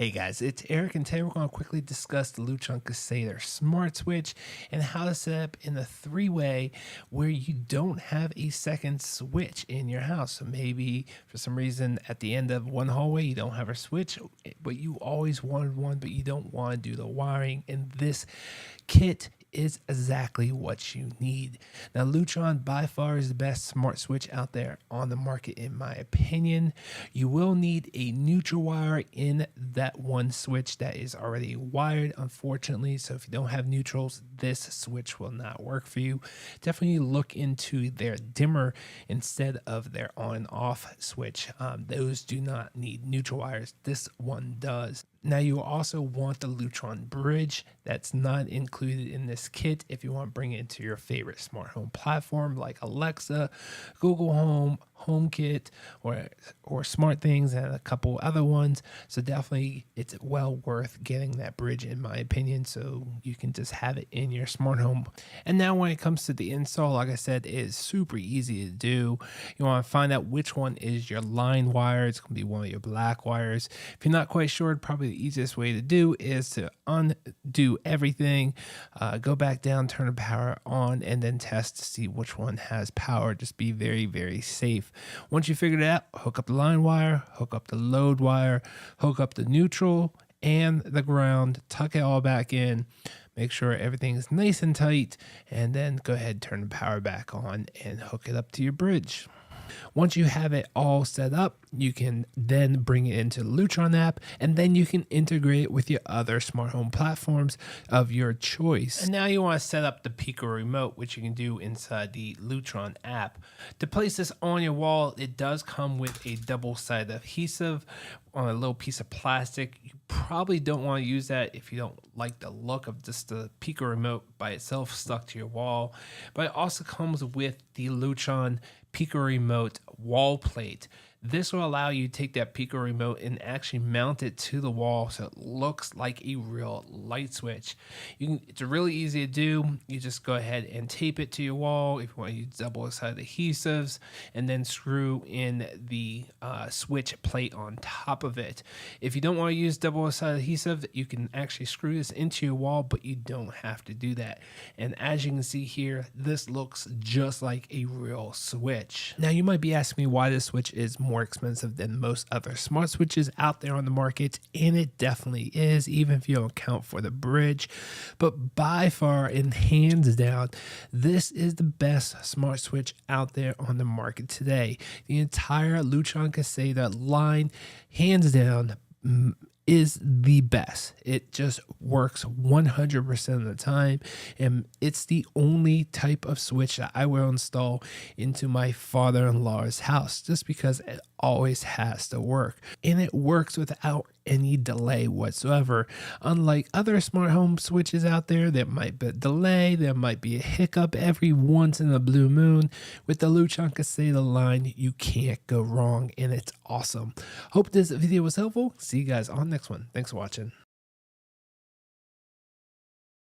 Hey guys, it's Eric, and today we're going to quickly discuss the Lutron Caséta smart switch and how to set up in a three-way where you don't have a second switch in your house. So maybe for some reason at the end of one hallway you don't have a switch, but you always wanted one, but you don't want to do the wiring. And this kit is exactly what you need. Now, Lutron by far is the best smart switch out there on the market, in my opinion. You will need a neutral wire in that one switch that is already wired, unfortunately. So if you don't have neutrals, this switch will not work for you. Definitely look into their dimmer instead of their on and off switch. Those do not need neutral wires. This one does. Now, you also want the Lutron bridge. That's not included in this kit if you want to bring it into your favorite smart home platform like Alexa, Google Home, HomeKit, or SmartThings, and a couple other ones. So definitely it's well worth getting that bridge, in my opinion, so you can just have it in your smart home. And now when it comes to the install, like I said, it is super easy to do. You want to find out which one is your line wire. It's going to be one of your black wires. If you're not quite sure, probably the easiest way to do is to undo everything, go back down, turn the power on, and then test to see which one has power. Just be very, very safe. Once you figure it out, hook up the line wire, hook up the load wire, hook up the neutral and the ground, tuck it all back in, make sure everything's nice and tight, and then go ahead and turn the power back on and hook it up to your bridge. Once you have it all set up, you can then bring it into the Lutron app, and then you can integrate it with your other smart home platforms of your choice. And now you want to set up the Pico remote, which you can do inside the Lutron app. To place this on your wall, it does come with a double-sided adhesive on a little piece of plastic. You probably don't want to use that if you don't like the look of just the Pico remote by itself stuck to your wall. But it also comes with the Lutron Pico remote wall plate. This will allow you to take that Pico remote and actually mount it to the wall so it looks like a real light switch. It's really easy to do. You just go ahead and tape it to your wall if you want to use double-sided adhesives, and then screw in the switch plate on top of it. If you don't want to use double-sided adhesive, you can actually screw this into your wall, but you don't have to do that. And as you can see here, this looks just like a real switch. Now, you might be asking me why this switch is more expensive than most other smart switches out there on the market, and it definitely is, even if you don't account for the bridge. But by far and hands down, this is the best smart switch out there on the market today. The entire Lutron Caséta line, hands down, is the best. It just works 100% of the time, and it's the only type of switch that I will install into my father-in-law's house, just because it always has to work, and it works without any delay whatsoever. Unlike other smart home switches out there, there might be a delay, there might be a hiccup every once in a blue moon. With the Lutron Caséta line, you can't go wrong, and it's awesome. Hope this video was helpful. See you guys on the next one. Thanks for watching.